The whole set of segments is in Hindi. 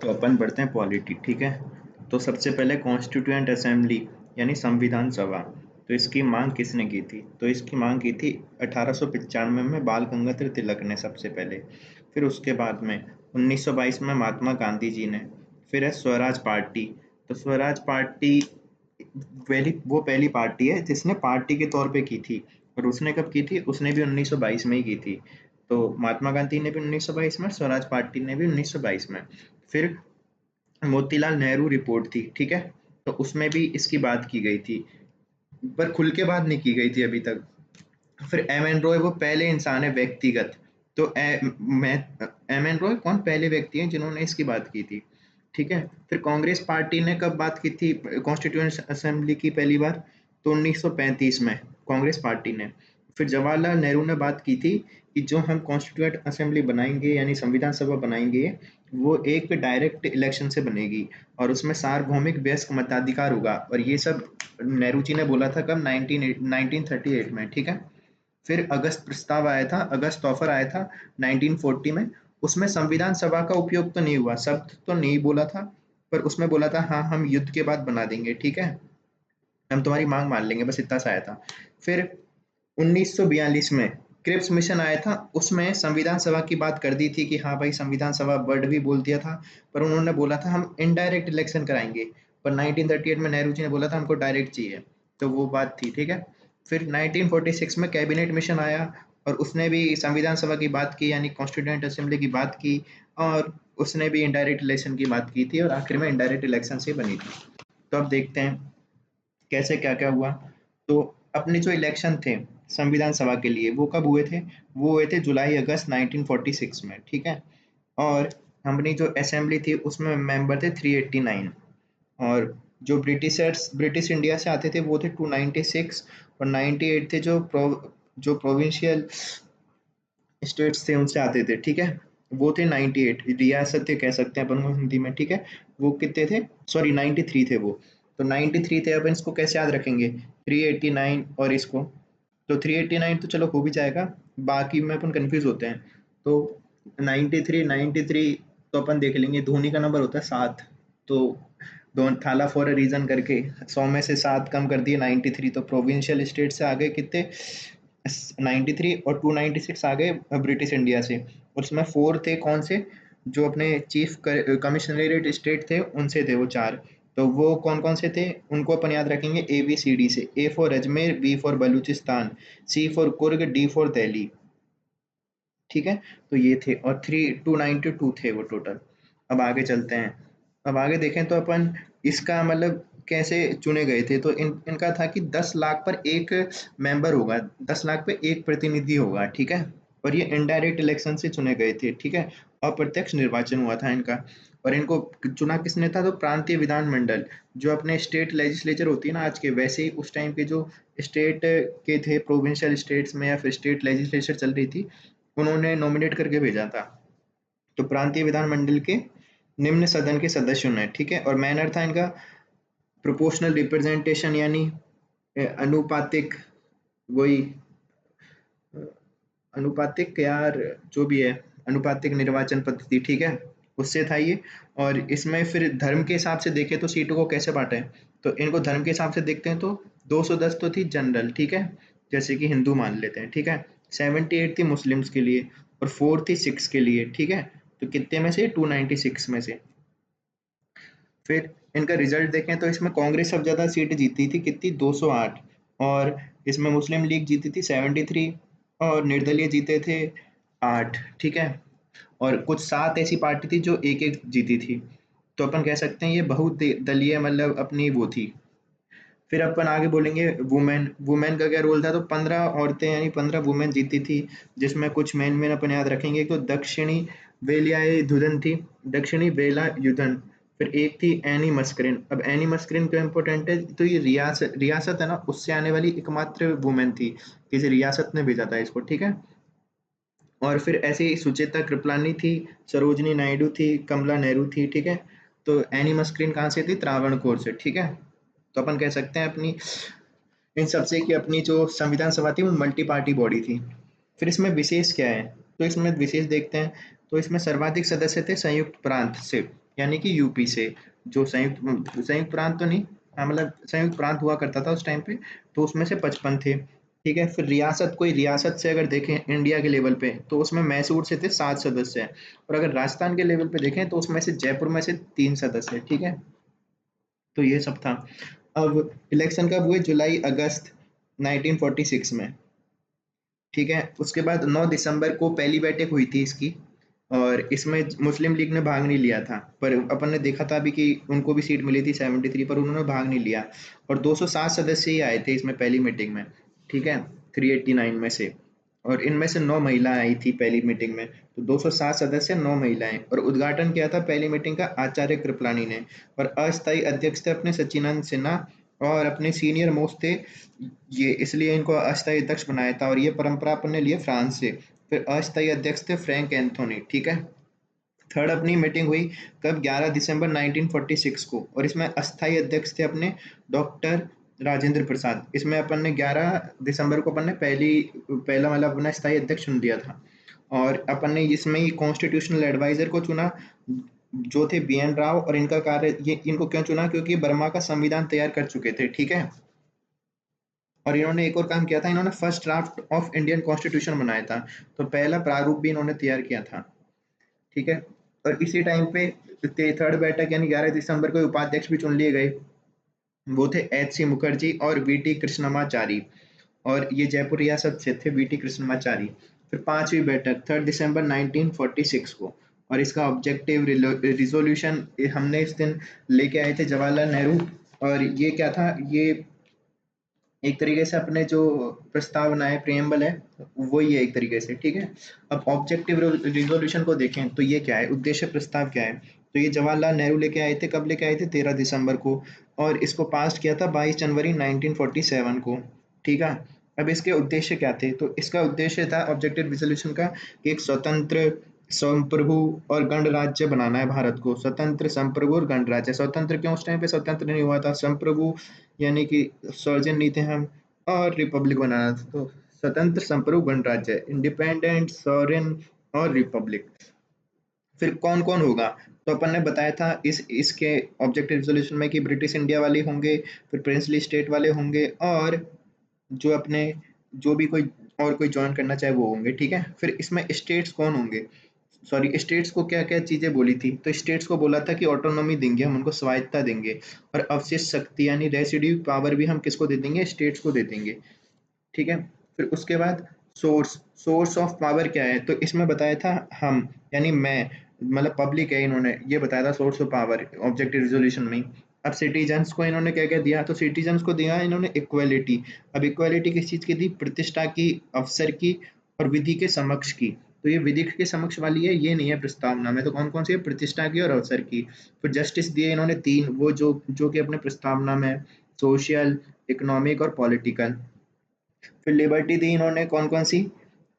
तो अपन बढ़ते हैं पॉलिटी, ठीक है। तो सबसे पहले कॉन्स्टिट्यूएंट असेंबली यानी संविधान सभा। तो इसकी मांग किसने की थी? तो इसकी मांग की थी 1895 में बाल गंगाधर तिलक ने सबसे पहले। फिर उसके बाद में 1922 में महात्मा गांधी जी ने। फिर है स्वराज पार्टी। तो स्वराज पार्टी पहली पार्टी है जिसने पार्टी के तौर पे की थी। और उसने कब की थी? उसने भी 1922 में ही की थी। तो महात्मा गांधी ने भी 1922 में, स्वराज पार्टी ने भी 1922 में। फिर मोतीलाल नेहरू रिपोर्ट थी, ठीक है। तो उसमें भी इसकी बात की गई थी, पर खुल के बात नहीं की गई थी अभी तक। फिर एम एन रॉय वो पहले इंसान है व्यक्तिगत। तो एम एन रॉय कौन पहले व्यक्ति हैं जिन्होंने इसकी बात की थी, ठीक है। फिर कांग्रेस पार्टी ने कब बात की थी कॉन्स्टिट्यूएंट असेंबली की पहली बार? तो 1935 में कांग्रेस पार्टी ने। फिर जवाहरलाल नेहरू ने बात की थी कि जो हम कॉन्स्टिट्यूएंट असेंबली बनाएंगे यानी संविधान सभा बनाएंगे, वो एक डायरेक्ट इलेक्शन से बनेगी और उसमें सार्वभौमिक वयस्क मताधिकार होगा। और ये सब नेहरू जी ने बोला था कब? 1938 में, ठीक है। फिर अगस्त प्रस्ताव आया था, अगस्त ऑफर आया था 1940 में। उसमें संविधान सभा का उपयोग तो नहीं हुआ, शब्द तो नहीं बोला था, पर उसमें बोला था हाँ हम युद्ध के बाद बना देंगे, ठीक है, हम तुम्हारी मांग मान लेंगे, बस इतना सा आया था। फिर 1942 में क्रिप्स मिशन आया था, उसमें संविधान सभा की बात कर दी थी कि हाँ भाई संविधान सभा वर्ड भी बोल दिया था, पर उन्होंने बोला था हम इनडायरेक्ट इलेक्शन कराएंगे। पर 1938 में नेहरू जी ने बोला था हमको डायरेक्ट चाहिए, तो वो बात थी, ठीक है। फिर 1946 में कैबिनेट मिशन आया और उसने भी संविधान सभा की बात की यानी कॉन्स्टिट्यूएंट असेंबली की बात की, और उसने भी इनडायरेक्ट इलेक्शन की बात की थी और आखिर में इनडायरेक्ट इलेक्शन से बनी थी। तो अब देखते हैं कैसे क्या क्या हुआ। तो अपने जो इलेक्शन थे संविधान सभा के लिए वो कब हुए थे? वो हुए थे जुलाई अगस्त 1946 में, ठीक है। और हमारी जो असेंबली थी उसमें मेंबर थे 389। और जो ब्रिटिशर्स ब्रिटिश इंडिया से आते थे वो थे 296। और 98 थे जो प्रोविंशियल स्टेट्स थे उनसे आते थे, ठीक है। वो थे 98 रियासतें कह सकते हैं अपन को हिंदी में, ठीक है। वो कितने थे? सॉरी 93 थे वो। तो 93 थे, अपन इसको कैसे याद रखेंगे? 389 और इसको, तो 389 तो चलो हो भी जाएगा, बाकी में अपन कंफ्यूज होते हैं। तो 93 तो अपन देख लेंगे, धोनी का नंबर होता है 7। तो दोन थाला फॉर अ रीजन करके 100 में से 7 कम कर दिए 93, तो प्रोविंशियल स्टेट से आ गए कितने? 93। और 296 आ गए ब्रिटिश इंडिया से। और उसमें 4 थे कौन से? जो अपने चीफ कमिश्नरेट स्टेट थे उनसे थे वो 4। तो वो कौन कौन से थे उनको अपन याद रखेंगे ए बी सी डी से। A for Ajmer, B for Balochistan, C for Coorg, D for Delhi, ठीक है। तो ये थे और 292 थे वो टोटल। अब आगे चलते हैं। अब आगे देखें तो अपन इसका मतलब कैसे चुने गए थे। तो इनका था कि 10 लाख पर एक मेंबर होगा, 10 लाख पे एक प्रतिनिधि होगा, ठीक है। और ये इनडायरेक्ट इलेक्शन से चुने गए थे, ठीक है। अप्रत्यक्ष निर्वाचन हुआ था इनका। और इनको चुना किसने था? तो प्रांतीय विधानमंडल, जो अपने स्टेट लेजिस्लेचर होती है ना आज के, वैसे ही उस टाइम के जो स्टेट के थे, प्रोविंशियल स्टेट्स में या फिर स्टेट लेजिस्लेचर चल रही थी, उन्होंने नॉमिनेट करके भेजा था। तो प्रांतीय विधानमंडल के निम्न सदन के सदस्यों ने, ठीक है। और मैनर था इनका प्रोपोर्शनल रिप्रेजेंटेशन यानी अनुपातिक, वही अनुपातिक यार, जो भी है अनुपातिक निर्वाचन पद्धति, ठीक है, उससे था ये। और इसमें फिर धर्म के हिसाब से देखें तो सीटों को कैसे बांटे हैं? तो इनको धर्म के हिसाब से देखते हैं तो 210 तो थी जनरल, ठीक है, जैसे कि हिंदू मान लेते हैं, ठीक है। 78 थी मुस्लिम्स के लिए और 4 थी सिक्स के लिए, ठीक है। तो कितने में से? 296 में से। फिर इनका रिजल्ट देखें तो इसमें कांग्रेस सबसे ज्यादा सीट जीती थी, कितनी? 208। और इसमें मुस्लिम लीग जीती थी 73 और निर्दलीय जीते थे 8, ठीक है। और कुछ 7 ऐसी पार्टी थी जो एक एक जीती थी। तो अपन कह सकते हैं ये बहुदलीय मतलब अपनी वो थी। फिर अपन आगे बोलेंगे वुमेन। वुमेन का क्या रोल था? तो 15 औरतें यानी 15 वुमेन जीती थी, जिसमें कुछ मेन मेन अपन याद रखेंगे। एक तो दक्षिणी वेलायुधन थी, दक्षिणी वेलायुधन। फिर एक थी एनी मस्करिन। अब एनी मस्करिन क्यों इंपॉर्टेंट है? तो ये रियासत रियासत है ना, उससे आने वाली एकमात्र वुमेन थी, किसी रियासत ने भेजा था इसको, ठीक है। और फिर ऐसे ही सुचेता कृपलानी थी, सरोजनी नायडू थी, कमला नेहरू थी, ठीक है। तो एनी मस्करिन कहाँ से थी? त्रावणकोर से, ठीक है। तो अपन कह सकते हैं अपनी इन सबसे कि अपनी जो संविधान सभा थी वो मल्टी पार्टी बॉडी थी। फिर इसमें विशेष क्या है? तो इसमें विशेष देखते हैं। तो इसमें सर्वाधिक सदस्य थे संयुक्त प्रांत से, यानी कि यूपी से, जो संयुक्त संयुक्त प्रांत तो नहीं, हाँ मतलब संयुक्त प्रांत हुआ करता था उस टाइम पे, तो उसमें से 55 थे। ठीक है, फिर रियासत, कोई रियासत से अगर देखें इंडिया के लेवल पे तो उसमें मैसूर से थे 7 सदस्य, और अगर राजस्थान के लेवल पे देखें तो उसमें से जयपुर में से 3 सदस्य। ठीक है, तो ये सब था। अब इलेक्शन कब हुए? जुलाई अगस्त 1946 में। ठीक है, उसके बाद 9 दिसंबर को पहली बैठक हुई थी इसकी, और इसमें मुस्लिम लीग ने भाग नहीं लिया था, पर अपन ने देखा था अभी कि उनको भी सीट मिली थी 73, पर उन्होंने भाग नहीं लिया। और 207 सदस्य ही आए थे इसमें पहली मीटिंग में। ठीक है, 389 में से, और इनमें से 9 महिलाएं आई थी पहली मीटिंग में। तो 207 सदस्य, 9 महिलाएं, और उद्घाटन किया था पहली मीटिंग का आचार्य कृपलानी ने। और अस्थायी अध्यक्ष थे अपने सच्चिदानंद सिन्हा, और अपने सीनियर मोस्ट थे, ये इसलिए इनको अस्थायी अध्यक्ष बनाया था, और ये परंपरा अपन ने लिए फ्रांस से। फिर अस्थायी अध्यक्ष थे फ्रैंक एंथोनी। ठीक है, थर्ड अपनी मीटिंग हुई कब? 11 दिसंबर 1946 को, और इसमें अस्थायी अध्यक्ष थे अपने डॉक्टर राजेंद्र प्रसाद। इसमें अपन ने 11 दिसंबर को अपन ने पहला मतलब अपना स्थायी अध्यक्ष चुन दिया था। और अपन ने इसमें ही कॉन्स्टिट्यूशनल एडवाइजर को चुना, जो थे बी एन राव। और इनका कार्य, ये इनको क्यों चुना? क्योंकि ये बर्मा का संविधान तैयार कर चुके थे। ठीक है, और इन्होंने एक और काम किया था, इन्होंने first draft of Indian constitution बनाया था, तो पहला प्रारूप भी इन्होंने तैयार किया था। ठीक है, और इसी टाइम पे थर्ड बैठक यानी 11 दिसंबर को उपाध्यक्ष भी चुन लिए गए, वो थे एच सी मुखर्जी और वी टी कृष्णमाचारी, और ये जयपुर रियासत से थे वी टी कृष्णमाचारी। फिर पांचवी बैठक 3 दिसंबर 1946 को, और इसका ऑब्जेक्टिव रिजोल्यूशन हमने इस दिन लेके आए थे जवाहरलाल नेहरू। और ये क्या था? ये एक तरीके से अपने जो प्रस्तावना है, प्रियम्बल है, वही है एक तरीके से। ठीक है, अब ऑब्जेक्टिव रिजोल्यूशन को देखें तो ये क्या है, उद्देश्य प्रस्ताव क्या है? तो ये जवाहरलाल नेहरू लेके आए थे, कब लेके आए थे? 13 दिसंबर को, और इसको पास किया था 22 जनवरी 1947 को। ठीक है, अब इसके उद्देश्य क्या थे? तो इसका उद्देश्य था ऑब्जेक्टिव रिजोल्यूशन का कि एक स्वतंत्र, संप्रभु और गणराज्य बनाना है भारत को। स्वतंत्र, संप्रभु और गणराज्य। स्वतंत्र क्यों? उस टाइम पे स्वतंत्र नहीं हुआ था। संप्रभु यानी कि सर्जन नहीं थे हम, और रिपब्लिक बनाना था। तो स्वतंत्र, संप्रभु, गणराज्य, इंडिपेंडेंट, सॉवरेन और रिपब्लिक। फिर कौन कौन होगा? तो अपन ने बताया था इस इसके ऑब्जेक्टिव रिजोल्यूशन में कि ब्रिटिश इंडिया वाले होंगे, फिर प्रिंसली स्टेट वाले होंगे, और जो अपने, जो भी कोई और कोई ज्वाइन करना चाहे वो होंगे। ठीक है, फिर इसमें स्टेट्स कौन होंगे? सॉरी, स्टेट्स को क्या क्या चीजें बोली थी? तो स्टेट्स को बोला था कि ऑटोनॉमी देंगे हम, उनको स्वायत्ता देंगे, और अवशिष्ट शक्ति यानी रेसिड्यू पावर भी हम किसको दे देंगे? स्टेट्स को दे देंगे। ठीक है, फिर उसके बाद सोर्स, सोर्स ऑफ पावर क्या है? तो इसमें बताया था हम, यानी मैं, मतलब पब्लिक है, इन्होंने ये बताया था source of power objective resolution में। अब सिटीजन्स को इन्होंने क्या क्या दिया? तो सिटीजन्स को दिया इन्होंने इक्वालिटी। अब इक्वालिटी किस चीज की दी? प्रतिष्ठा की, अवसर की, और विधि के समक्ष की। तो ये विधि के समक्ष वाली है, ये नहीं है प्रस्तावना में। तो कौन कौन सी है? प्रतिष्ठा की और अवसर की। फिर जस्टिस दिए इन्होंने 3, वो जो जो कि अपने प्रस्तावना में, सोशल, इकोनॉमिक और पॉलिटिकल। फिर लिबर्टी दी इन्होंने कौन कौन सी?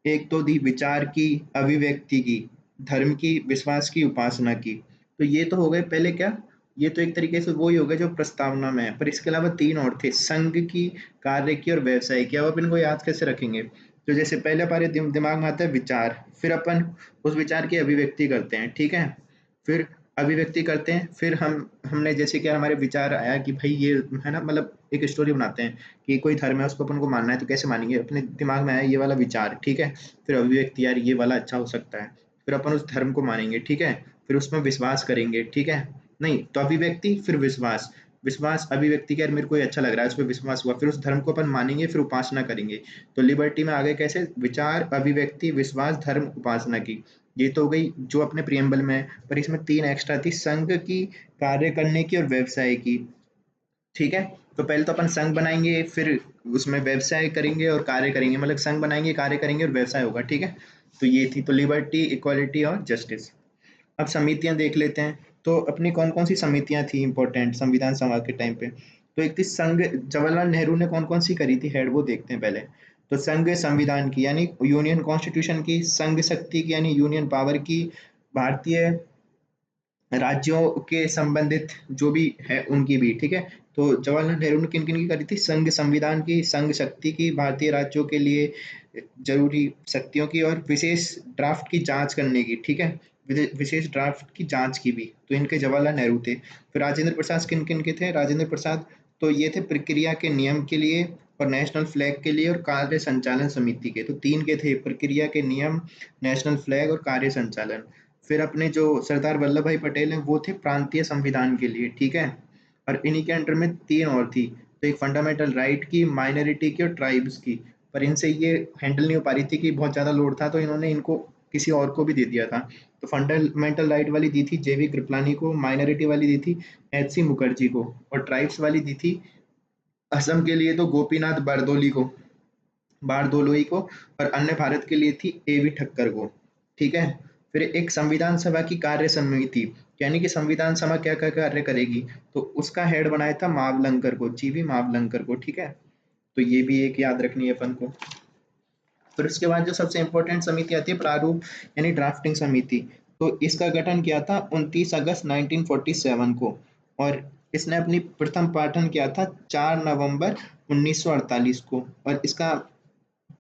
एक तो दी विचार की, अभिव्यक्ति की, धर्म की, विश्वास की, उपासना की। तो ये तो हो गए पहले क्या, ये तो एक तरीके से वो ही हो गए जो प्रस्तावना में है, पर इसके अलावा 3 और थे, संघ की, कार्य की और व्यवसाय की। अब अपन इनको याद कैसे रखेंगे? तो जैसे पहले हमारे दिमाग में आता है विचार, फिर अपन उस विचार की अभिव्यक्ति करते हैं। ठीक है, फिर अभिव्यक्ति करते हैं, फिर हमने जैसे कि हमारे विचार आया कि भाई ये है ना, मतलब एक स्टोरी बनाते हैं कि कोई धर्म है, उसको अपन को मानना है, तो कैसे मानेंगे? अपने दिमाग में आया ये वाला विचार। ठीक है, फिर अभिव्यक्ति, यार ये वाला अच्छा हो सकता है, फिर अपन उस धर्म को मानेंगे। ठीक है, फिर उसमें विश्वास करेंगे। ठीक है, नहीं तो अभिव्यक्ति फिर विश्वास, विश्वास अभिव्यक्ति के, यार मेरे को ये अच्छा लग रहा है, उस पर विश्वास हुआ, फिर उस धर्म को अपन मानेंगे, फिर उपासना करेंगे। तो लिबर्टी में आगे कैसे? विचार, अभिव्यक्ति, विश्वास, धर्म, उपासना की। ये तो हो गई जो अपने प्रियम्बल में है, पर इसमें 3 एक्स्ट्रा थी, संघ की, कार्य करने की और व्यवसाय की। ठीक है, तो पहले तो अपन संघ बनाएंगे, फिर उसमें व्यवसाय करेंगे और कार्य करेंगे, मतलब संघ बनाएंगे, कार्य करेंगे और व्यवसाय होगा। ठीक है, तो ये थी तो लिबर्टी, इक्वालिटी और जस्टिस। अब समितियां देख लेते हैं। तो अपनी कौन कौन सी समितियां थी इंपॉर्टेंट संविधान सभा के टाइम पे? तो एक थी संघ, जवाहरलाल नेहरू ने कौन कौन सी करी थी हेड, वो देखते हैं पहले। तो संघ संविधान की यानी यूनियन कॉन्स्टिट्यूशन की, संघ शक्ति की यानी यूनियन पावर की, भारतीय राज्यों के संबंधित जो भी है उनकी भी। ठीक है, तो जवाहरलाल नेहरू ने किन किन की करी थी? संघ संविधान की, संघ शक्ति की, भारतीय राज्यों के लिए जरूरी शक्तियों की, और विशेष ड्राफ्ट की जांच करने की। ठीक है, विशेष ड्राफ्ट की जांच की भी। तो इनके जवाहरलाल नेहरू थे। फिर राजेंद्र प्रसाद किन किन के थे? राजेंद्र प्रसाद तो ये थे प्रक्रिया के नियम के लिए और नेशनल फ्लैग के लिए और कार्य संचालन समिति के। तो तीन के थे, प्रक्रिया के नियम, नेशनल फ्लैग और कार्य संचालन। फिर अपने जो सरदार वल्लभ भाई पटेल हैं वो थे प्रांतीय संविधान के लिए, ठीक है। और इन्हीं के अंडर में तीन और थी, तो एक फंडामेंटल राइट की, माइनॉरिटी की और ट्राइब्स की। पर इनसे ये हैंडल नहीं हो पा रही थी कि बहुत ज़्यादा लोड था, तो इन्होंने इनको किसी और को भी दे दिया था। तो फंडामेंटल राइट वाली दी थी जेवी कृपलानी को, माइनॉरिटी वाली दी थी एच सी मुखर्जी को, और ट्राइब्स वाली दी थी असम के लिए तो गोपीनाथ बारदोलोई को, और अन्य भारत के लिए थी एवी ठक्कर को, ठीक है। फिर एक संविधान सभा की कार्य समिति, यानी कि संविधान सभा क्या क्या कार्य करेगी, तो उसका हेड बनाया था मावलंकर को, जीवी मावलंकर को, ठीक है। तो ये भी एक याद रखनी है अपन को। फिर उसके बाद जो सबसे इम्पोर्टेंट समिति आती है प्रारूप यानी ड्राफ्टिंग समिति। तो इसका गठन किया था 29 अगस्त 1947 को, और इसने अपनी प्रथम पाठन किया था 4 नवंबर 1948 को, और इसका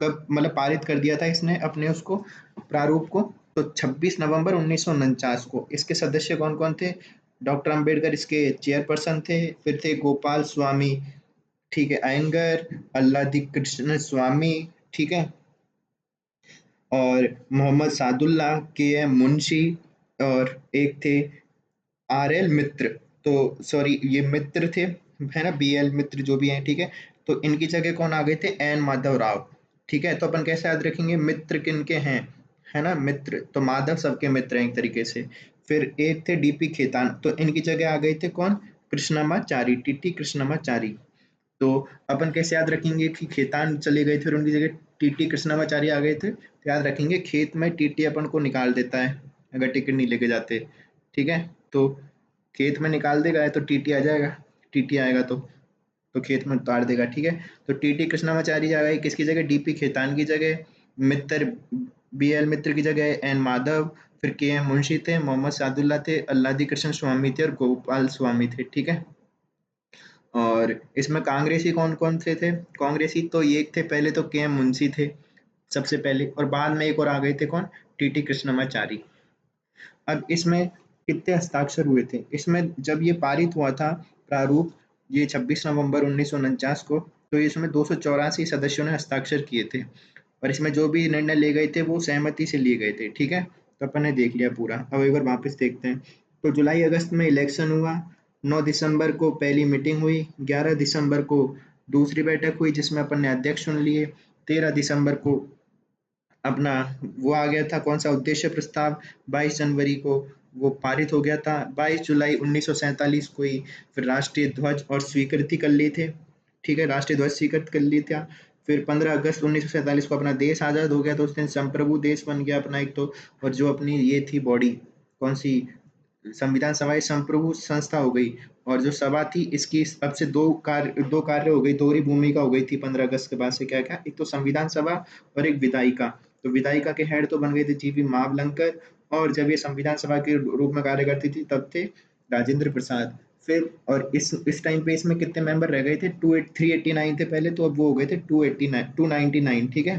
कब मतलब पारित कर दिया था इसने अपने उसको प्रारूप को, तो 26 नवंबर 1949 को। इसके सदस्य कौन कौन थे? डॉक्टर अंबेडकर इसके चेयरपर्सन थे, फिर थे गोपाल स्वामी, ठीक है, अयंगर, अल्लादी कृष्ण स्वामी, ठीक है, और मोहम्मद सादुल्ला, के एम मुंशी, और एक थे आर एल मित्र। तो सॉरी ये मित्र थे, है ना, बी एल मित्र जो भी हैं, ठीक है। तो इनकी जगह कौन आ गए थे? एन माधव राव, ठीक है। तो अपन कैसे याद रखेंगे मित्र किन के हैं, है ना, मित्र तो माधव सबके मित्र हैं एक तरीके से। फिर एक थे डीपी खेतान, तो इनकी जगह आ गए थे कौन? कृष्णमाचारी, टीटी कृष्णमाचारी। तो अपन कैसे याद रखेंगे कि खेतान चले गए थे और उनकी जगह टीटी कृष्णमाचारी आ गए थे? तो याद रखेंगे खेत में टीटी अपन को निकाल देता है अगर टिकट नहीं लेके जाते, ठीक है। तो खेत में निकाल देगा तो टीटी आ जाएगा, टीटी आएगा तो खेत में उतार देगा, ठीक है। तो टीटी कृष्णामाचारी आ गए किसकी जगह? डीपी खेतान की जगह। मित्र, बी एल मित्र की जगह एन माधव। फिर के एम मुंशी थे, मोहम्मद सादुल्ला थे, अल्लादी कृष्ण स्वामी थे और गोपाल स्वामी थे, ठीक है। और इसमें कांग्रेसी कौन कौन से थे? कांग्रेसी तो ये थे, पहले तो के एम मुंशी थे सबसे पहले, और बाद में एक और आ गए थे कौन? टीटी कृष्णमाचारी। अब इसमें कितने हस्ताक्षर हुए थे? इसमें जब ये पारित हुआ था प्रारूप, ये 26 नवंबर 1949 को, तो इसमें 284 सदस्यों ने हस्ताक्षर किए थे, और इसमें जो भी निर्णय लिए गए थे वो सहमति से लिए गए थे, ठीक है। तो अपन ने देख लिया पूरा। अब एक बार वापस देखते हैं। तो जुलाई अगस्त में इलेक्शन हुआ, 9 दिसंबर को पहली मीटिंग हुई, 11 दिसंबर को दूसरी बैठक हुई जिसमें अपन ने अध्यक्ष चुन लिए, 13 दिसंबर को अपना वो आ गया था कौन सा उद्देश्य प्रस्ताव, 22 जनवरी को वो पारित हो गया था, 22 जुलाई 1947 को ही फिर राष्ट्रीय ध्वज और स्वीकृति कर ली थे, ठीक है, राष्ट्रीय ध्वज स्वीकृत कर ली था। फिर 15 अगस्त 1947 को अपना देश आज़ाद हो गया, तो उस दिन संप्रभु देश बन गया अपना एक तो। और जो अपनी ये थी बॉडी कौन सी, संविधान सभा संप्रभु संस्था हो गई। और जो सभा थी इसकी अब से दो कार्य हो गई, दोहरी भूमिका हो गई थी 15 अगस्त के बाद से। क्या क्या? एक तो संविधान सभा और एक विधायिका। तो विधायिका के हेड तो बन गए थे जीवी मावलंकर, और जब ये संविधान सभा के रूप में कार्य करती थी तब थे राजेंद्र प्रसाद। फिर और इस टाइम पे इसमें कितने मेंबर रह गए थे? 389 थे पहले, तो अब वो हो गए थे 299, ठीक है।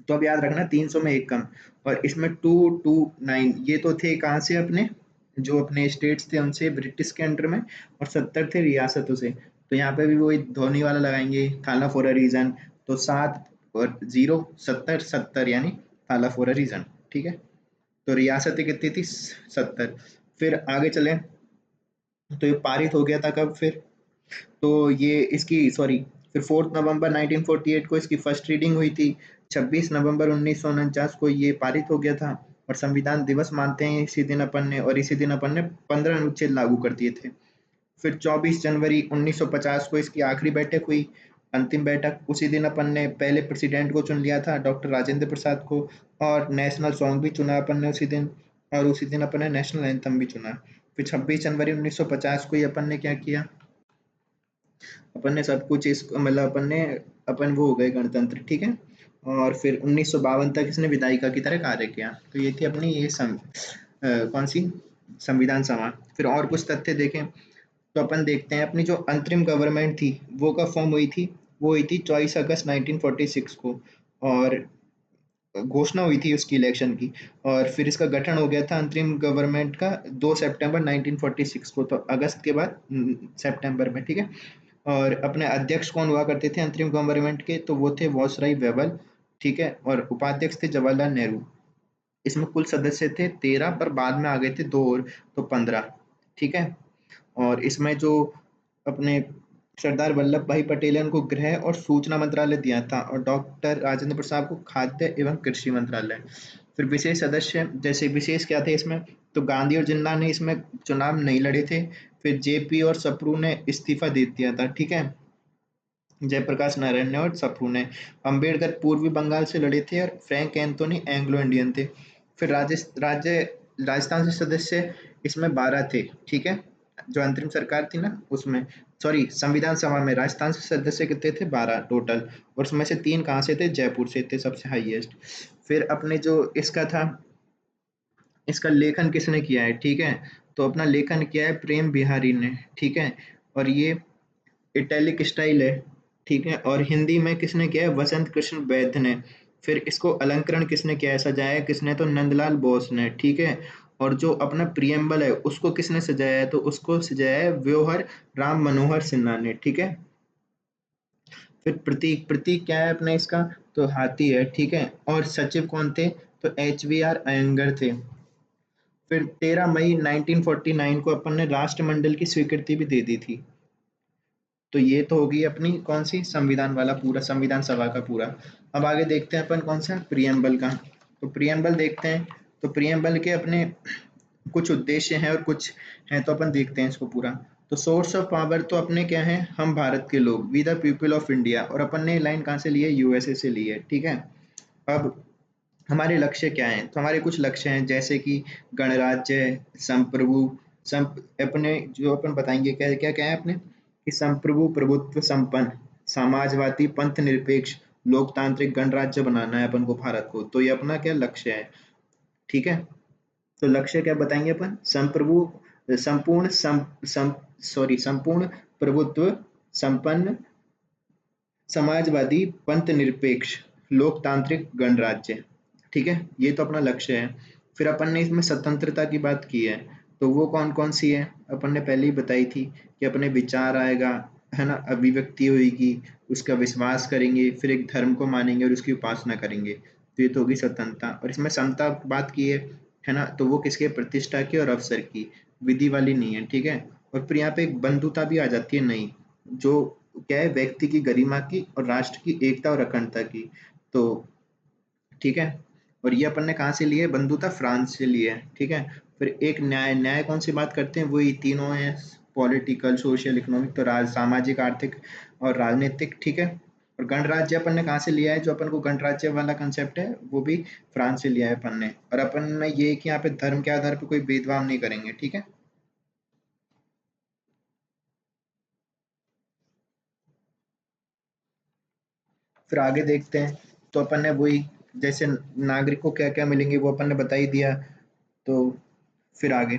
तो अब याद रखना 300 में एक कम। और इसमें 229 ये तो थे कहाँ से? अपने जो अपने स्टेट्स थे उनसे, ब्रिटिश के अंडर में, और 70 थे रियासतों से। तो यहाँ पे भी वही ध्वनि वाला लगाएंगे, थाला फॉर अ रीजन। तो 7 और 0 70 70 यानी थाला फॉर अ रीजन, ठीक है। तो रियासतें कितनी थी? 70। फिर आगे चले, तो ये पारित हो गया था कब? फिर तो ये इसकी सॉरी फिर 4 नवंबर 1948 को इसकी फर्स्ट रीडिंग हुई थी, 26 नवंबर 1949 को ये पारित हो गया था, और संविधान दिवस मानते हैं इसी दिन अपन ने, और इसी दिन अपन ने 15 अनुच्छेद लागू कर दिए थे। फिर 24 जनवरी 1950 को इसकी आखिरी बैठक हुई, अंतिम बैठक। उसी दिन अपन ने पहले प्रेसिडेंट को चुन लिया था, डॉक्टर राजेंद्र प्रसाद को, और नेशनल सॉन्ग भी चुना अपन ने उसी दिन, और उसी दिन अपन ने नेशनल एंथम भी चुना। फिर 26 जनवरी 1950 को ही अपन ने क्या किया? अपन ने सब कुछ इस मतलब अपन वो हो गए गणतंत्र, ठीक है। और फिर 1952 तक इसने विधायिका की तरह कार्य किया। तो ये थी अपनी ये कौन सी संविधान सभा। फिर और कुछ तथ्य देखें तो अपन देखते हैं अपनी जो अंतरिम गवर्नमेंट थी वो कब फॉर्म हुई थी? वो हुई थी 24 अगस्त 1946 को। और घोषणा हुई थी उसकी इलेक्शन की, और फिर इसका गठन हो गया था अंतरिम गवर्नमेंट का 2 सितंबर 1946 को, तो अगस्त के बाद सितंबर में, ठीक है। और अपने अध्यक्ष कौन हुआ करते थे अंतरिम गवर्नमेंट के, तो वो थे वायसराय वेवल, ठीक है। और उपाध्यक्ष थे जवाहरलाल नेहरू। इसमें कुल सदस्य थे 13, पर बाद में आ गए थे 2 और, तो 15, ठीक है। और इसमें जो अपने सरदार वल्लभ भाई पटेल है, उनको गृह और सूचना मंत्रालय दिया था, और डॉक्टर राजेंद्र प्रसाद को खाद्य एवं कृषि मंत्रालय। फिर विशेष सदस्य जैसे विशेष क्या थे इसमें, तो गांधी और जिन्ना ने इसमें चुनाव नहीं लड़े थे। फिर जेपी और सप्रू ने इस्तीफा दे दिया था, ठीक है। जयप्रकाश नारायण ने और सप्रू ने। अंबेडकर पूर्वी बंगाल से लड़े थे, और फ्रैंक एंथोनी एंग्लो इंडियन थे। फिर राजस्थान से सदस्य इसमें 12 थे, ठीक है। जो अंतरिम सरकार थी ना उसमें, सॉरी, संविधान सभा में राजस्थान से सदस्य कितने थे, 12 टोटल। और उसमें से 3 कहाँ से थे, जयपुर से थे, सबसे हाईएस्ट। फिर अपने जो इसका था, इसका लेखन किसने किया है, ठीक है। तो अपना लेखन किया है प्रेम बिहारी ने, ठीक है। और ये इटैलिक स्टाइल है, ठीक है। और हिंदी में किसने किया है, वसंत कृष्ण वैद्य ने। फिर इसको अलंकरण किसने किया है, सजाया है किसने, तो नंदलाल बोस ने, ठीक है। और जो अपना प्रियम्बल है उसको किसने सजाया है, तो उसको सजाया है व्योहर राम मनोहर सिन्हा ने, ठीक है। फिर प्रतीक, प्रतीक क्या है अपने इसका, तो हाथी है, ठीक है। और सचिव कौन थे, तो HVR अयंगर थे। फिर 13 मई 1949 को अपन ने राष्ट्रमंडल की स्वीकृति भी दे दी थी। तो ये तो होगी अपनी कौन सी, संविधान वाला पूरा, संविधान सभा का पूरा। अब आगे देखते हैं अपन कौन सा, प्रियम्बल का। तो प्रियम्बल देखते हैं। तो प्रियम्बल के अपने कुछ उद्देश्य हैं और कुछ हैं, तो अपन देखते हैं इसको पूरा। तो सोर्स ऑफ पावर तो अपने क्या है, हम भारत के लोग, we the people of India, और अपन ने लाइन कहाँ से ली है, USA से ली है, ठीक है। अब हमारे लक्ष्य क्या हैं, तो हमारे कुछ लक्ष्य हैं जैसे कि गणराज्य, संप्रभु, अपने जो अपन बताएंगे क्या क्या क्या है अपने, कि संप्रभु प्रभुत्व संपन्न, समाजवादी, पंथ निरपेक्ष, लोकतांत्रिक गणराज्य बनाना है अपन को भारत को, तो ये अपना क्या लक्ष्य है, ठीक है। तो लक्ष्य क्या बताएंगे अपन, संप्रभु, संपूर्ण संपूर्ण प्रभुत्व संपन्न, समाजवादी, पंथ निरपेक्ष, लोकतांत्रिक गणराज्य, ठीक है। ये तो अपना लक्ष्य है। फिर अपन ने इसमें स्वतंत्रता की बात की है, तो वो कौन कौन सी है, अपन ने पहले ही बताई थी कि अपने विचार आएगा, है ना, अभिव्यक्ति होगी, उसका विश्वास करेंगे, फिर एक धर्म को मानेंगे और उसकी उपासना करेंगे, तो ये तो होगी स्वतंत्रता। और इसमें समता बात की है ना, तो वो किसके, प्रतिष्ठा की और अवसर की, विधि वाली नहीं है, ठीक है। और फिर यहाँ पे एक बंधुता भी आ जाती है, नहीं, जो क्या है, व्यक्ति की गरिमा की और राष्ट्र की एकता और अखंडता की, तो ठीक है। और ये अपन ने कहाँ से लिए, बंधुता फ्रांस से लिए है, ठीक है। फिर एक न्याय, न्याय कौन सी बात करते हैं, वही तीनों है, पॉलिटिकल, सोशल, इकोनॉमिक, तो सामाजिक, आर्थिक और राजनीतिक, ठीक है। और गणराज्य अपन ने कहाँ से लिया है, जो अपन को गणराज्य वाला कंसेप्ट है वो भी फ्रांस से लिया है अपन ने। और अपन ने ये कि यहाँ पे धर्म के आधार पर कोई भेदभाव नहीं करेंगे, ठीक है। फिर आगे देखते हैं। तो अपन ने वही, जैसे नागरिक को क्या क्या मिलेंगे वो अपन ने बता ही दिया। तो फिर आगे,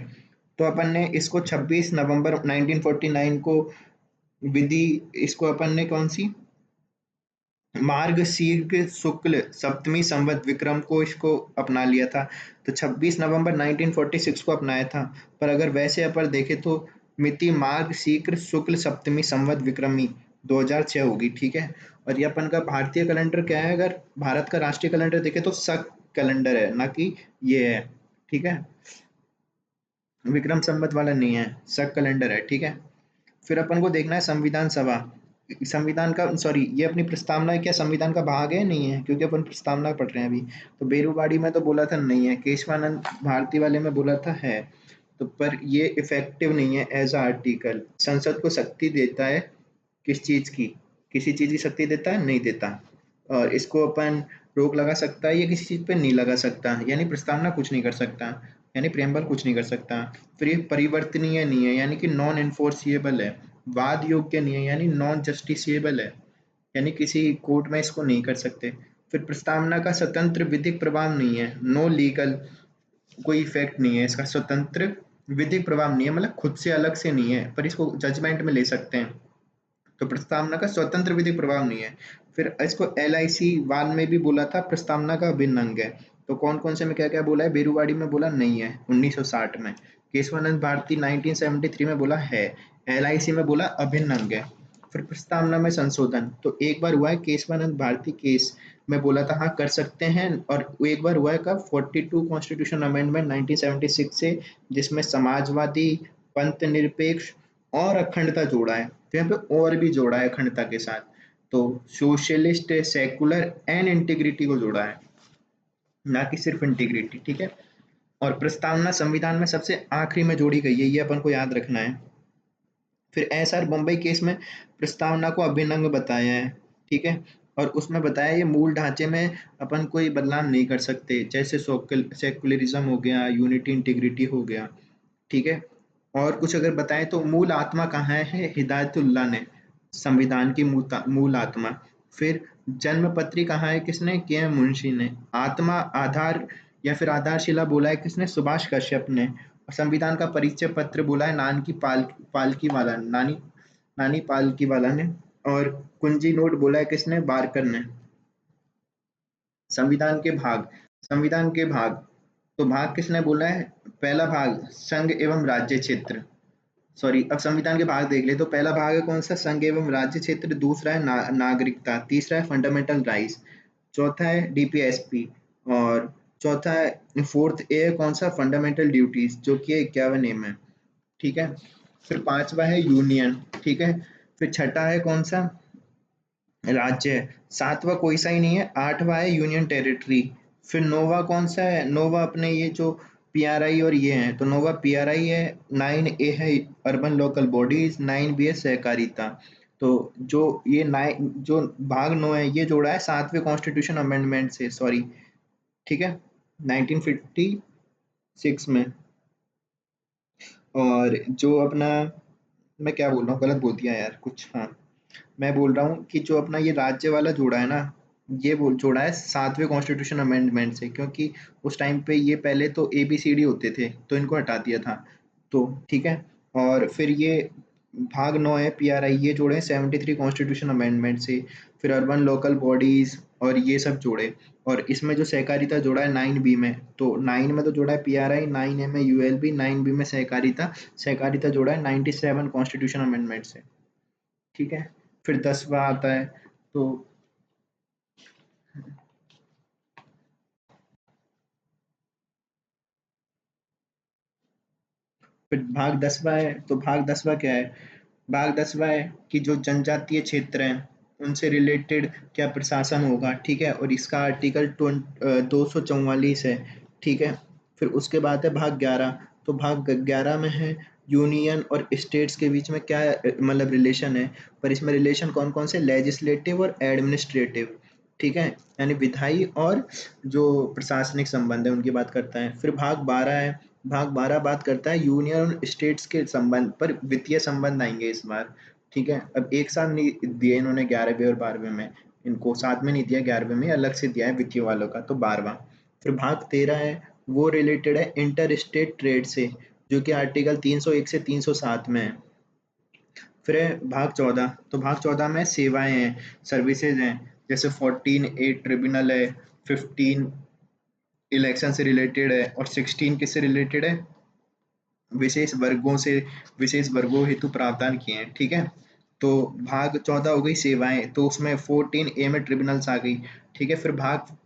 तो अपन ने इसको 26 नवंबर 1949 को विधि, इसको अपन ने कौन सी, मार्गशीर्ष शुक्ल सप्तमी संवत विक्रम को इसको अपना लिया था। तो 26 नवंबर 1946 को अपनाया था। पर अगर वैसे अपन देखें तो मिति मार्गशीर्ष शुक्ल सप्तमी संवत विक्रमी 2006 होगी, ठीक है। और ये अपन का भारतीय कैलेंडर क्या है, अगर भारत का राष्ट्रीय कैलेंडर देखे तो शक कैलेंडर है, ना कि ये है, ठीक है। विक्रम संवत वाला नहीं है, शक कैलेंडर है, ठीक है। फिर अपन को देखना है संविधान सभा, संविधान का, सॉरी, ये अपनी प्रस्तावना है, क्या संविधान का भाग है, नहीं है, क्योंकि अपन प्रस्तावना पढ़ रहे हैं अभी। तो बेरूबाड़ी में तो बोला था नहीं है, केशवानंद भारती वाले में बोला था है। तो पर ये इफेक्टिव नहीं है एज आर्टिकल, संसद को शक्ति देता है, किस चीज की, किसी चीज की शक्ति देता है, नहीं देता। और इसको अपन रोक लगा सकता है, ये किसी चीज पे नहीं लगा सकता, यानी प्रस्तावना कुछ नहीं कर सकता, यानी प्रेम्बल कुछ नहीं कर सकता। फिर ये परिवर्तनीय नहीं है, यानी कि नॉन इन्फोर्सिएबल है। वाद योग्य नहीं है, यानी नॉन जस्टिसिएबल है, यानी किसी कोर्ट में इसको नहीं कर सकते। फिर प्रस्तावना का स्वतंत्र विधिक प्रभाव नहीं है, नो लीगल, कोई इफेक्ट नहीं है इसका, स्वतंत्र विधिक प्रभाव नहीं है, मतलब खुद से अलग से नहीं है, पर इसको जजमेंट में ले सकते हैं। तो प्रस्तावना का स्वतंत्र विधिक प्रभाव नहीं है। फिर इसको LIC वाल में भी बोला था प्रस्तावना का अभिन्न अंग है। तो कौन कौन से में क्या क्या बोला है? बेरुवाड़ी में बोला नहीं है 1960 में, केशवानंद भारती 1973 में बोला है, LIC में बोला अभिन्न अंग है। फिर प्रस्तावना में संशोधन तो एक बार हुआ है केशवानंद भारती केस में बोला था हाँ कर सकते हैं, और वो एक बार हुआ है कब 42 कॉन्स्टिट्यूशन अमेंडमेंट 1976 से, जिसमें समाजवादी, पंथ निरपेक्ष और अखंडता जोड़ा है। तो यहाँ पे और भी जोड़ा है अखंडता के साथ, तो सोशलिस्ट, सेकुलर एंड इंटीग्रिटी को जोड़ा है, ना कि सिर्फ इंटीग्रिटी। ठीक है। और प्रस्तावना संविधान में सबसे आखिरी में जोड़ी गई है, ये अपन को याद रखना है। फिर SR बम्बई केस में प्रस्तावना को अभिन्न अंग बताया है। ठीक है। और उसमें बताया ये मूल ढांचे में अपन कोई बदलाव नहीं कर सकते, जैसे सेकुलरिज्म हो गया, यूनिटी इंटीग्रिटी हो गया। ठीक है। और कुछ अगर बताएं तो मूल आत्मा कहाँ है? हिदायतुल्लाह ने, संविधान की मूल आत्मा। फिर जन्मपत्री कहाँ है? किसने? KM मुंशी ने। आत्मा आधार या फिर आधारशिला बोला है किसने? सुभाष कश्यप ने। और संविधान का परिचय पत्र बोला है पालकी वाला नानी पालकी वाला ने। और कुंजी नोट बोला है किसने? बारकर ने। संविधान के भाग संविधान के भाग तो भाग किसने बोला है? पहला भाग संघ एवं राज्य क्षेत्र, सॉरी, अब संविधान के भाग देख ले तो पहला भाग है कौन सा? संघ एवं राज्य क्षेत्र। दूसरा है नागरिकता। तीसरा है फंडामेंटल राइट्स। चौथा है DPSP। और चौथा है फोर्थ ए है कौन सा? फंडामेंटल ड्यूटीज, जो कि 51 में। ठीक है। फिर पांचवा है यूनियन। ठीक है। फिर छठा है कौन सा? राज्य है। सातवां कोई सा ही नहीं है, आठवां है यूनियन टेरिटरी। फिर नोवा कौन सा है? नोवा अपने ये जो PRI और ये हैं, तो नोवा PRI है। 9A है अर्बन लोकल बॉडीज, 9B है सहकारिता। तो जो ये नाइन जो भाग 9 है ये जोड़ा है 7वें कॉन्स्टिट्यूशन अमेंडमेंट से, सॉरी। ठीक है, 1956 में। और जो अपना, मैं क्या बोल रहा हूँ, गलत बोल दिया यार कुछ, हाँ। मैं बोल रहा हूँ कि जो अपना ये राज्य वाला जोड़ा है ना, ये बोल जोड़ा है 7वें कॉन्स्टिट्यूशन अमेंडमेंट से, क्योंकि उस टाइम पे ये पहले तो ABCD होते थे, तो इनको हटा दिया था। तो ठीक है। और फिर ये भाग 9 है PRI, ये जोड़े 73 कॉन्स्टिट्यूशन अमेंडमेंट से। फिर अर्बन लोकल बॉडीज और ये सब जोड़े। और इसमें जो सहकारिता जोड़ा है 9B में, तो 9 में तो जोड़ा है PRI, 9A में ULB, 9B में सहकारिता। सहकारिता जोड़ा है 97 कॉन्स्टिट्यूशन अमेंडमेंट से। ठीक है। फिर 10वां आता है तो फिर भाग 10वां है, तो भाग 10वां क्या है? भाग 10वां है कि जो जनजातीय क्षेत्र हैं उनसे रिलेटेड क्या प्रशासन होगा। ठीक है। और इसका आर्टिकल 244 है। ठीक है। फिर उसके बाद है भाग 11। तो भाग 11 में है यूनियन और स्टेट्स के बीच में क्या मतलब रिलेशन है। पर इसमें रिलेशन कौन कौन से? लेजिस्लेटिव और एडमिनिस्ट्रेटिव। ठीक है। यानी विधायी और जो प्रशासनिक संबंध है उनकी बात करता है। फिर भाग 12 है। भाग 12 बात करता है यूनियन और स्टेट्स के संबंध पर, वित्तीय संबंध आएंगे इस बार। ठीक है। अब एक साथ नहीं दिए इन्होंने 11वें और 12वें में, इनको साथ में नहीं दिया, 11वें में अलग से दिया है वित्तीय वालों का, तो 12वां। फिर भाग 13 है, वो रिलेटेड है इंटर स्टेट ट्रेड से, जो कि आर्टिकल 301 से 307 में है। फिर है भाग 14। तो भाग 14 में सेवाएं हैं, सर्विसेज हैं, जैसे 14A ट्रिब्यूनल है, 15 इलेक्शन से रिलेटेड है, और 16 किससे रिलेटेड है? विशेष वर्गों से, विशेष वर्गों हेतु प्रावधान किए हैं। ठीक है। तो भाग 14 हो गई सेवाएं, तो उसमें 14A में ट्रिब्यूनल्स आ गई। ठीक है। फिर भाग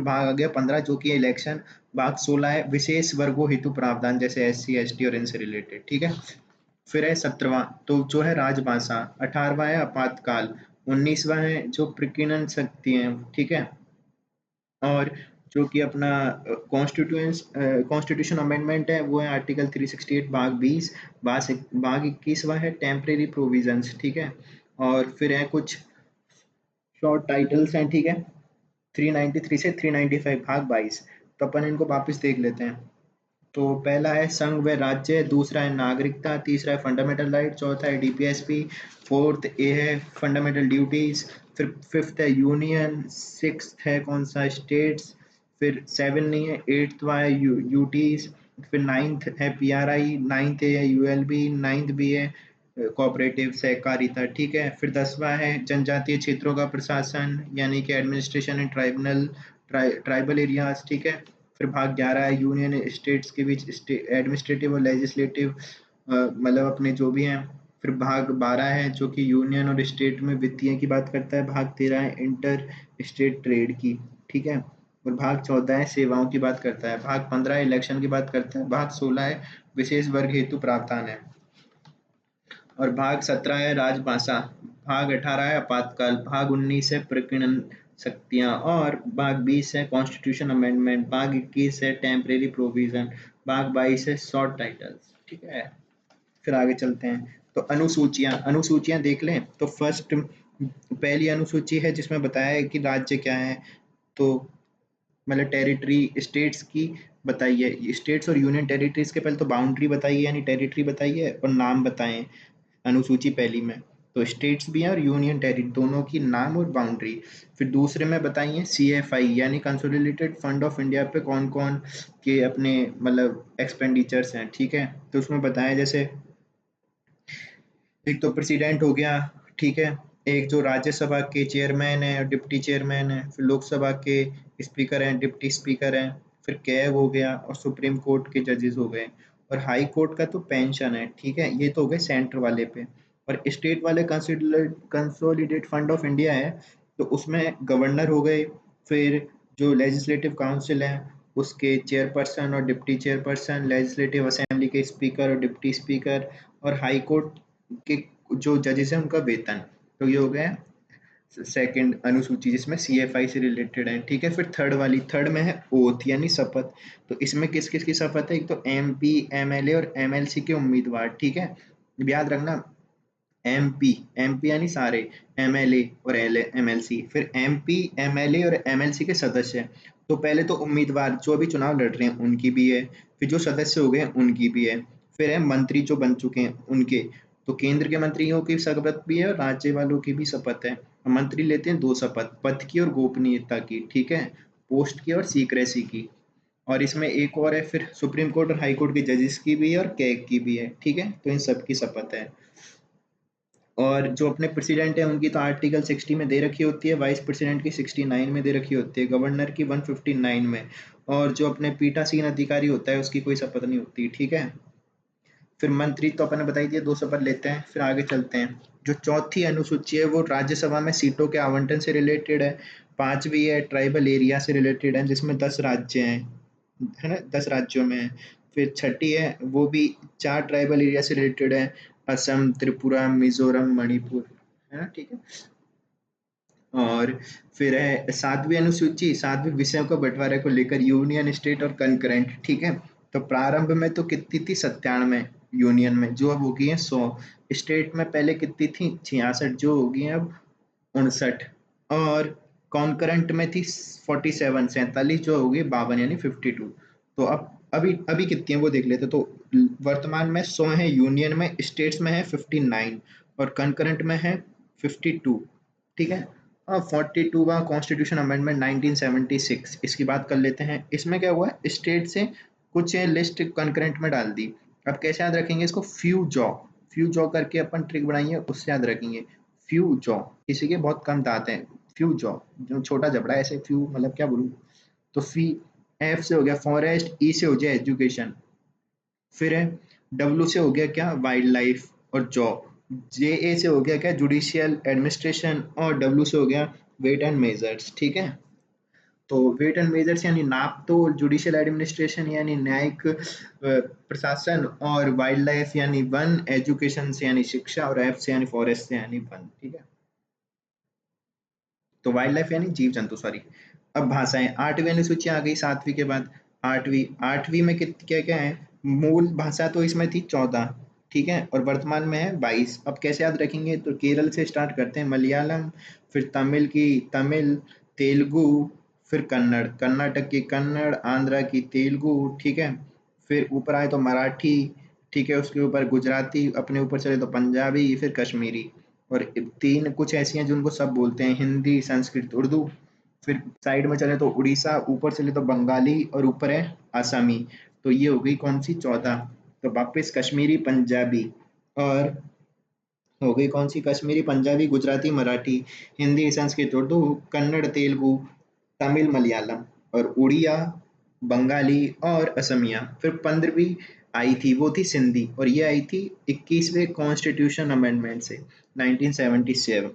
आ गया 15, जो कि इलेक्शन। भाग 16 है विशेष वर्गों हेतु प्रावधान, जैसे SC ST और इनसे रिलेटेड। ठीक है। फिर है 17वां, तो जो है राजभाषा। 18वां है आपातकाल। 19वां है जो प्रकीर्णन शक्ति है। ठीक है। और जो कि अपना कॉन्स्टिट्यूशन अमेंडमेंट है वो है आर्टिकल 368 भाग 20। भाग 21वां है टेम्परेरी प्रोविजंस। ठीक है। और फिर है कुछ शॉर्ट टाइटल्स हैं। ठीक है। 393 से 395 भाग 22। तो अपन इनको वापस देख लेते हैं। तो पहला है संघ व राज्य, दूसरा है नागरिकता, तीसरा है फंडामेंटल राइट, चौथा है DPSP, फोर्थ ए है फंडामेंटल ड्यूटीज। फिर फिफ्थ है यूनियन, सिक्स्थ है कौन सा? स्टेट्स। फिर 7 नहीं है, एट्थवा है यूटीज। फिर नाइन्थ है PRI, नाइन्थ है ULB, नाइन्थ भी है कोऑपरेटिव सहकारिता, ठीक है। फिर 10वां है जनजातीय क्षेत्रों का प्रशासन यानी कि एडमिनिस्ट्रेशन एंड ट्राइबल एरियाज, ठीक है। फिर भाग 11 है यूनियन स्टेट्स के बीच एडमिनिस्ट्रेटिव और लेजिस्लेटिव, मतलब अपने जो भी हैं। फिर भाग 12 है जो कि यूनियन और स्टेट में वित्तीय की बात करता है। भाग 13 है इंटर स्टेट ट्रेड की, ठीक है। और भाग 14 है सेवाओं की बात करता है। भाग 15 इलेक्शन की बात करता है। भाग 16 है विशेष वर्ग हेतु प्रावधान है। और भाग 17 है राजभाषा। भाग 18 है आपातकाल। भाग 19 है प्रकीर्णन शक्तियां। और भाग 20 है कॉन्स्टिट्यूशन अमेंडमेंट। भाग 21 है टेम्परेरी प्रोविजन। भाग 22 है शॉर्ट टाइटल्स, ठीक है। फिर आगे चलते हैं। तो अनुसूचियां देख लें तो फर्स्ट पहली अनुसूची है जिसमें बताया है कि राज्य क्या है। तो मतलब टेरिटरी स्टेट्स की बताइए। स्टेट्स और यूनियन टेरिटरीज के पहले तो बाउंड्री बताइए यानी टेरिटरी बताइए और नाम बताएं अनुसूची पहली में। तो स्टेट्स भी हैं और यूनियन टेरिटरी दोनों की नाम और बाउंड्री। फिर दूसरे में बताइए CFI यानी कंसोलिडेटेड फंड ऑफ इंडिया पे कौन कौन के अपने मतलब एक्सपेंडिचर्स हैं, ठीक है। तो उसमें बताया जैसे एक तो प्रेसिडेंट हो गया, ठीक है। एक जो राज्यसभा के चेयरमैन है और डिप्टी चेयरमैन है। फिर लोकसभा के स्पीकर हैं, डिप्टी स्पीकर हैं। फिर कैग हो गया और सुप्रीम कोर्ट के जजेस हो गए। और हाई कोर्ट का तो पेंशन है, ठीक है। ये तो हो गए सेंटर वाले पे। और स्टेट वाले कंसोलिडेट फंड ऑफ इंडिया है तो उसमें गवर्नर हो गए। फिर जो लेजिस्लेटिव काउंसिल है उसके चेयरपर्सन और डिप्टी चेयरपर्सन, लेजिस्लेटिव असेंबली के स्पीकर और डिप्टी स्पीकर, और हाई कोर्ट के जो जजेस हैं उनका वेतन। तो ये हो गया सेकंड अनुसूची जिसमें CFI से रिलेटेड है, ठीक है। फिर थर्ड में है ओथ यानी शपथ। तो इसमें किस किस की शपथ है। एक तो MP MLA और MLC के उम्मीदवार, ठीक है। याद रखना MP यानी सारे, MLA और MLC। फिर MP MLA और MLC के सदस्य। तो पहले तो उम्मीदवार जो अभी चुनाव लड़ रहे हैं उनकी भी है। फिर जो सदस्य हो गए उनकी भी है। फिर है मंत्री जो बन चुके हैं उनके। तो केंद्र के मंत्रियों की शपथ भी है और राज्य वालों की भी शपथ है। मंत्री लेते हैं 2 शपथ, पद की और गोपनीयता की, ठीक है। पोस्ट की और सीक्रेसी की। और इसमें एक और है फिर सुप्रीम कोर्ट और हाई कोर्ट के जजेस की भी है और कैग की भी है, ठीक है। तो इन सबकी शपथ है। और जो अपने प्रेसिडेंट है उनकी तो आर्टिकल 60 में दे रखी होती है। वाइस प्रेसिडेंट की 69 में दे रखी होती है। गवर्नर की 159 में। और जो अपने पीठासीन अधिकारी होता है उसकी कोई शपथ नहीं होती, ठीक है। फिर मंत्री तो अपने बताई दिए 2 शपथ लेते हैं। फिर आगे चलते हैं। जो चौथी अनुसूची है वो राज्यसभा में सीटों के आवंटन से रिलेटेड है। पांचवी है ट्राइबल एरिया से रिलेटेड है जिसमें 10 राज्य हैं, है ना, 10 राज्यों में है। फिर छठी है वो भी 4 ट्राइबल एरिया से रिलेटेड है। असम, त्रिपुरा, मिजोरम, मणिपुर, है ना, ठीक है। और फिर है 7वीं अनुसूची, 7वें विषयों का बंटवारे को लेकर यूनियन स्टेट और कंकरेंट, ठीक है। तो प्रारंभ में तो कितनी थी 97 यूनियन में, जो अब हो गई है 100। स्टेट में पहले कितनी थी 66, जो हो गई है अब 59। और कॉन्करेंट में थी 47 47, जो हो गई 52 यानी 52। तो अब अभी अभी कितनी है वो देख लेते। तो वर्तमान में 100 है यूनियन में, स्टेट्स में है 59 और कंकरेंट में है 52, ठीक है। 42वां कॉन्स्टिट्यूशन अमेंडमेंट 1976, इसकी बात कर लेते हैं। इसमें क्या हुआ, स्टेट से कुछ लिस्ट कंकरेंट में डाल दी। अब कैसे याद रखेंगे इसको, फ्यू जॉ करके अपन ट्रिक बनाएंगे उससे याद रखेंगे। फ्यू जॉ, किसी के बहुत कम दांत हैं। फ्यू जॉ जो छोटा जबड़ा है ऐसे, फ्यू मतलब क्या बोलूं। तो फी, F से हो गया फॉरेस्ट, E से हो गया एजुकेशन। फिर है W से हो गया क्या, वाइल्ड लाइफ और जॉब। JA से हो गया क्या, जुडिशियल एडमिनिस्ट्रेशन। और W से हो गया वेट एंड मेजर्स, ठीक है। तो वेट एंड मेजर्स यानी नाप तो, जुडिशियल एडमिनिस्ट्रेशन यानी न्यायिक प्रशासन, और वाइल्ड लाइफ यानी वन, एजुकेशन से यानी शिक्षा, और F से यानी फॉरेस्ट से यानी वन, ठीक है। तो वाइल्ड लाइफ यानी जीव जंतु, सॉरी। अब भाषाएं, 8वीं अनुसूची आ गई 7वीं के बाद। 8वीं में क्या क्या है, मूल भाषा तो इसमें थी 14, ठीक है। और वर्तमान में है 22। अब कैसे याद रखेंगे, तो केरल से स्टार्ट करते हैं, मलयालम। फिर तमिल की तमिल, तेलुगु। फिर कन्नड़, कर्नाटक की कन्नड़, आंध्रा की तेलुगु, ठीक है। फिर ऊपर आए तो मराठी, ठीक है। उसके ऊपर गुजराती, अपने ऊपर चले तो पंजाबी, फिर कश्मीरी। और 3 कुछ ऐसी हैं जिनको सब बोलते हैं, हिंदी, संस्कृत, उर्दू। फिर साइड में चले तो उड़ीसा, ऊपर चले तो बंगाली, और ऊपर है आसामी। तो ये हो गई कौन सी, 14। तो वापस कश्मीरी, पंजाबी और हो गई कौन सी? कश्मीरी, पंजाबी, गुजराती, मराठी, हिंदी, संस्कृत, उर्दू, कन्नड़, तेलुगु, तमिल, मलयालम और उड़िया, बंगाली और असमिया। फिर 15वीं आई थी, वो थी सिंधी, और ये आई थी 21वें कॉन्स्टिट्यूशन अमेंडमेंट से 1977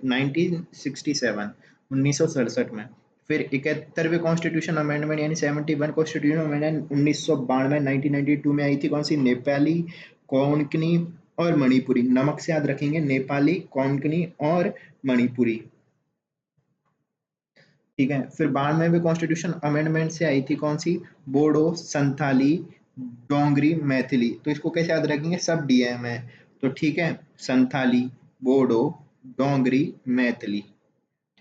1967 में। फिर 71वें कॉन्स्टिट्यूशन अमेंडमेंट यानी 71 कॉन्स्टिट्यूशन अमेंडमेंट 1992 1992 में आई थी, कौन सी? नेपाली, कोंकणी और मणिपुरी। नमक से याद रखेंगे, नेपाली, कोंकणी और मणिपुरी। ठीक है। फिर 92वें कॉन्स्टिट्यूशन अमेंडमेंट से आई थी कौन सी? बोडो, संथाली, डोंगरी, मैथिली। तो इसको कैसे याद रखेंगे? सब डीएम है। तो ठीक है, संथाली, बोडो, डोंगरी, मैथिली।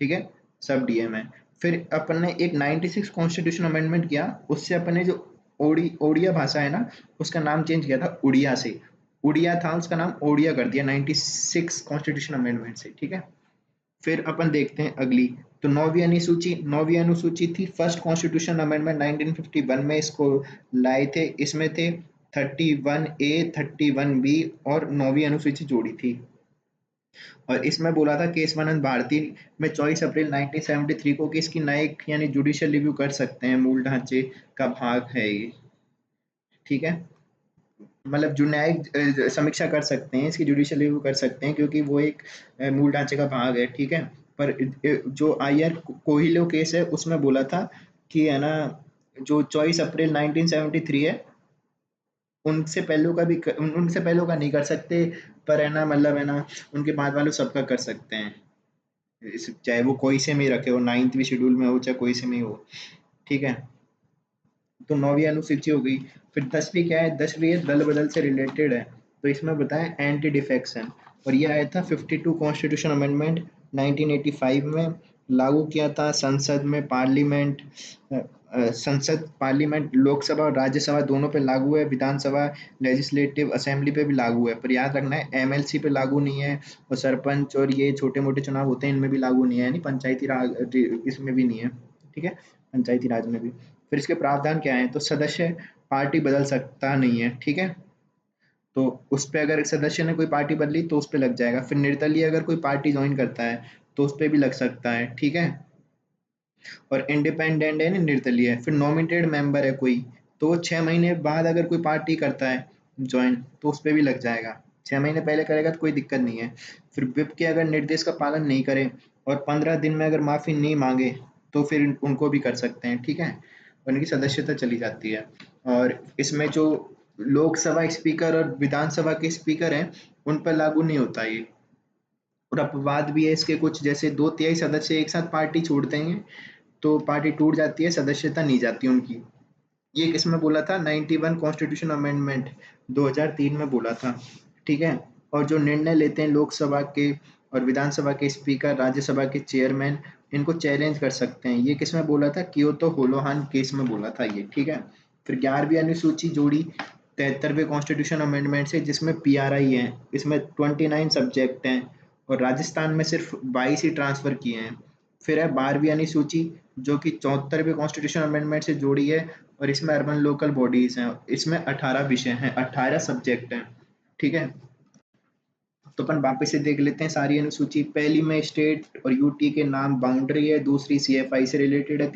ठीक है, सब डीएम है। फिर अपन ने एक 96 कॉन्स्टिट्यूशन अमेंडमेंट किया, उससे अपन ने जो ओडिया भाषा है ना, उसका नाम चेंज किया था उड़िया से। उड़िया था, उसका नाम ओडिया कर दिया 96 कॉन्स्टिट्यूशन अमेंडमेंट से। ठीक है। फिर अपन देखते हैं अगली। तो नौवीं अनुसूची थी फर्स्ट कॉन्स्टिट्यूशन अमेंडमेंट 1951 में, इसको लाए थे। इसमें थे 31A, 31B और नौवीं अनुसूची जोड़ी थी। और इसमें बोला था केशवानंद भारती में 24 अप्रैल 1973 को कि इसकी न्यायिक यानी जुडिशियल रिव्यू कर सकते हैं, मूल ढांचे का भाग है ये। ठीक है, मतलब जो न्यायिक समीक्षा कर सकते हैं, इसकी जुडिशियल रिव्यू कर सकते हैं, क्योंकि वो एक मूल ढांचे का भाग है। ठीक है। पर जो आईआर कोहिलो केस है, उसमें बोला था कि है ना, जो 24 अप्रैल 1973 है, उनसे पहले का भी उनसे पहले का नहीं कर सकते, पर है ना, मतलब है ना, उनके बाद वालों सबका कर सकते हैं। चाहे वो कोई से में ही रखे हो, 9वीं शेड्यूल में हो चाहे कोई से में ही हो। ठीक है। तो 9वीं अनुसूची हो गई। फिर 10वीं क्या है? 10वीं है दल बदल से रिलेटेड है। तो इसमें बताएं एंटी डिफेक्शन, और ये आया था 52 कॉन्स्टिट्यूशन अमेंडमेंट 1985 में। लागू किया था संसद में, पार्लियामेंट, संसद पार्लियामेंट लोकसभा और राज्यसभा दोनों पे लागू है। विधानसभा लेजिस्लेटिव असेंबली पे भी लागू है, पर याद रखना है एमएलसी पे लागू नहीं है, और सरपंच और ये छोटे मोटे चुनाव होते हैं इनमें भी लागू नहीं है, यानी पंचायती राज इसमें भी नहीं है। ठीक है, पंचायती राज में भी। फिर इसके प्रावधान क्या है? तो सदस्य पार्टी बदल सकता नहीं है। ठीक है, तो उस पे अगर सदस्य ने कोई पार्टी बदली तो उस पे लग जाएगा। फिर निर्दलीय अगर कोई पार्टी ज्वाइन करता है तो उस पे भी लग सकता है। ठीक है, और इंडिपेंडेंट है ना, निर्दलीय है। फिर नॉमिनेटेड मेंबर है कोई, तो वो 6 महीने बाद अगर कोई पार्टी करता है ज्वाइन तो उस पे भी लग जाएगा। 6 महीने पहले करेगा तो कोई दिक्कत नहीं है। फिर विप के अगर निर्देश का पालन नहीं करे और 15 दिन में अगर माफी नहीं मांगे तो फिर उनको भी कर सकते हैं। ठीक है, उनकी सदस्यता चली जाती है। और इसमें जो लोकसभा स्पीकर और विधानसभा के स्पीकर हैं उन पर लागू नहीं होता ये। और अपवाद भी है इसके कुछ, जैसे 2/3 सदस्य एक साथ पार्टी छोड़ देंगे तो पार्टी टूट जाती है, सदस्यता नहीं जाती उनकी। ये किसमें बोला था? 91 कॉन्स्टिट्यूशन अमेंडमेंट 2003 में बोला था। ठीक है। और जो निर्णय लेते हैं लोकसभा के और विधानसभा के स्पीकर, राज्यसभा के चेयरमैन, इनको चैलेंज कर सकते हैं। ये किसमें बोला था? कियोतो होलोहान केस में बोला था ये। ठीक है। फिर 11वीं अनुसूची जोड़ी 73वें कॉन्स्टिट्यूशन अमेंडमेंट से, जिसमें पीआरआई है। इसमें 29 सब्जेक्ट हैं और राजस्थान में सिर्फ 22 ही ट्रांसफर किए हैं। फिर है 12वीं अनुसूची, जो कि 74वें कॉन्स्टिट्यूशन अमेंडमेंट से जोड़ी है, और इसमें अर्बन लोकल बॉडीज हैं। इसमें 18 विषय हैं, 18 सब्जेक्ट हैं। ठीक है, तो अपन वापस से देख लेते हैं सारी अनुसूची। पहली में स्टेट और यूटी के नाम, बाउंड्री है। दूसरी सीएफआई से रिलेटेड है।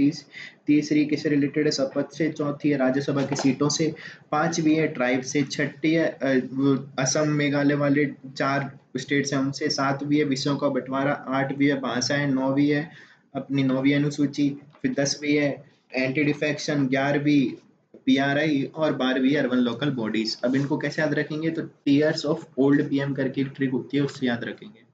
तीसरी किससे रिलेटेड है? शपथ से। चौथी है राज्यसभा की सीटों से। पांचवी है ट्राइब से। छठी है वो असम मेघालय वाले 4 स्टेट्स हैं उनसे। सातवीं है विषयों का बंटवारा। आठवीं है भाषाएं। नौवीं है अपनी 9वीं अनुसूची। फिर 10वीं है एंटी डिफेक्शन। 11वीं पीआरआई और 12वीं अर्बन लोकल बॉडीज। अब इनको कैसे याद रखेंगे? तो टीयर्स ऑफ ओल्ड पीएम करके एक ट्रिक होती है, उससे याद रखेंगे।